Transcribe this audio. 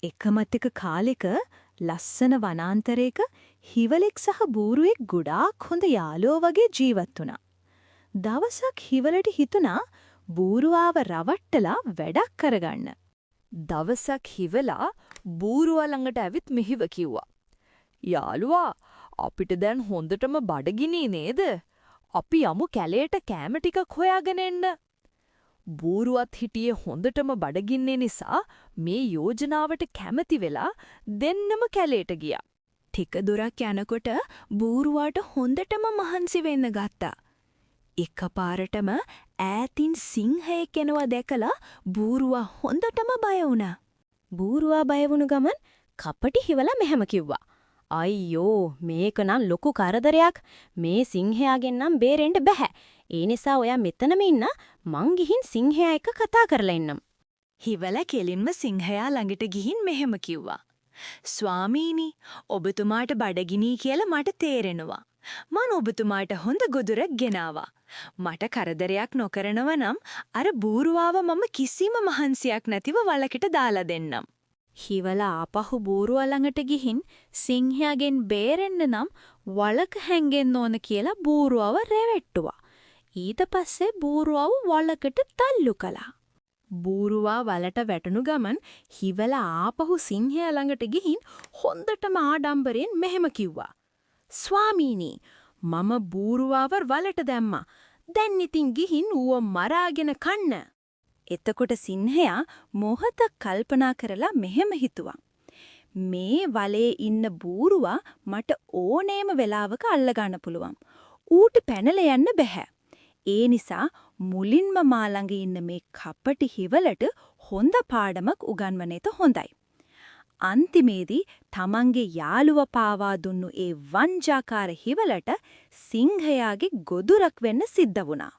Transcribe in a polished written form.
එකමත් එක කාලෙක ලස්සන වනාන්තරයක හිවලෙක් සහ බූරුවෙක් ගොඩාක් හොඳ යාළුවෝ වගේ ජීවත් වුණා. දවසක් හිවලට හිතුණා බූරුවාව රවට්ටලා වැඩක් කරගන්න. දවසක් හිවලා බූරුවා ළඟට ඇවිත් මෙහිව කිව්වා. යාළුවා, අපිට දැන් හොඳටම බඩගිනි නේද? අපි යමු කැලේට කෑම ටිකක් හොයාගෙන එන්න. බූරුවත් හිටියේ හොඳටම බඩගින්නේ නිසා මේ යෝජනාවට කැමති වෙලා දෙන්නම කැලේට ගියා. ටික දුරක් යනකොට බූරුවාට හොඳටම මහන්සි වෙන්න ගත්තා. එකපාරටම ඈතින් සිංහයෙක් එනවා දැකලා බූරුවා හොඳටම බය වුණා. බූරුවා බය වුණු ගමන් කපටි හිවලා මෙහෙම කිව්වා. අයියෝ, මේක නම් ලොකු කරදරයක්. මේ සිංහයාගෙන් නම් බේරෙන්න බෑ. ඒ නිසා ඔයා මෙතනම ඉන්න, මං ගිහින් සිංහයා එක්ක කතා කරලා එන්නම්. හිවලා කෙලින්ම සිංහයා ළඟට ගිහින් මෙහෙම කිව්වා. ස්වාමීනි, ඔබතුමාට බඩගිනි කියලා මට තේරෙනවා. මම ඔබතුමාට හොඳ ගොදුරක් ගෙනාවා. මට කරදරයක් නොකරනව නම් අර බූරුවාව මම කිසිම මහන්සියක් නැතිව වලකට දාලා දෙන්නම්. හිවලා ආපහු බූරුවා ළඟට ගිහින් සිංහයාගෙන් බේරෙන්න නම් වලක හැංගෙන්න ඕන කියලා බූරුවව රැවට්ටුවා. ඊට පස්සේ බූරුවව වලකට තල්ලු කළා. බූරුවා වලට වැටුණු ගමන් හිවලා ආපහු සිංහයා ළඟට ගිහින් හොඳටම ආඩම්බරයෙන් මෙහෙම කිව්වා. ස්වාමීනි, මම බූරුවාව වලට දැම්මා. දැන් ඉතින් ගිහින් ඌව මරාගෙන කන්න. එතකොට සිංහයා මොහොතක් කල්පනා කරලා මෙහෙම හිතුවා. මේ වලේ ඉන්න බූරුවා මට ඕනෑම වෙලාවක අල්ලගන්න පුළුවන්. ඌට පැනලා යන්න බෑ. ඒ නිසා මුලින්ම මා ළඟ ඉන්න මේ කපටි හිවලට හොඳ පාඩමක් උගන්වන එක හොඳයි. අන්තිමේදී තමන්ගේ යාළුව පාවා දුන්නු ඒ වංජාකාර හිවලට සිංහයාගේ ගොදුරක් වෙන්න සිද්ධ වුණා.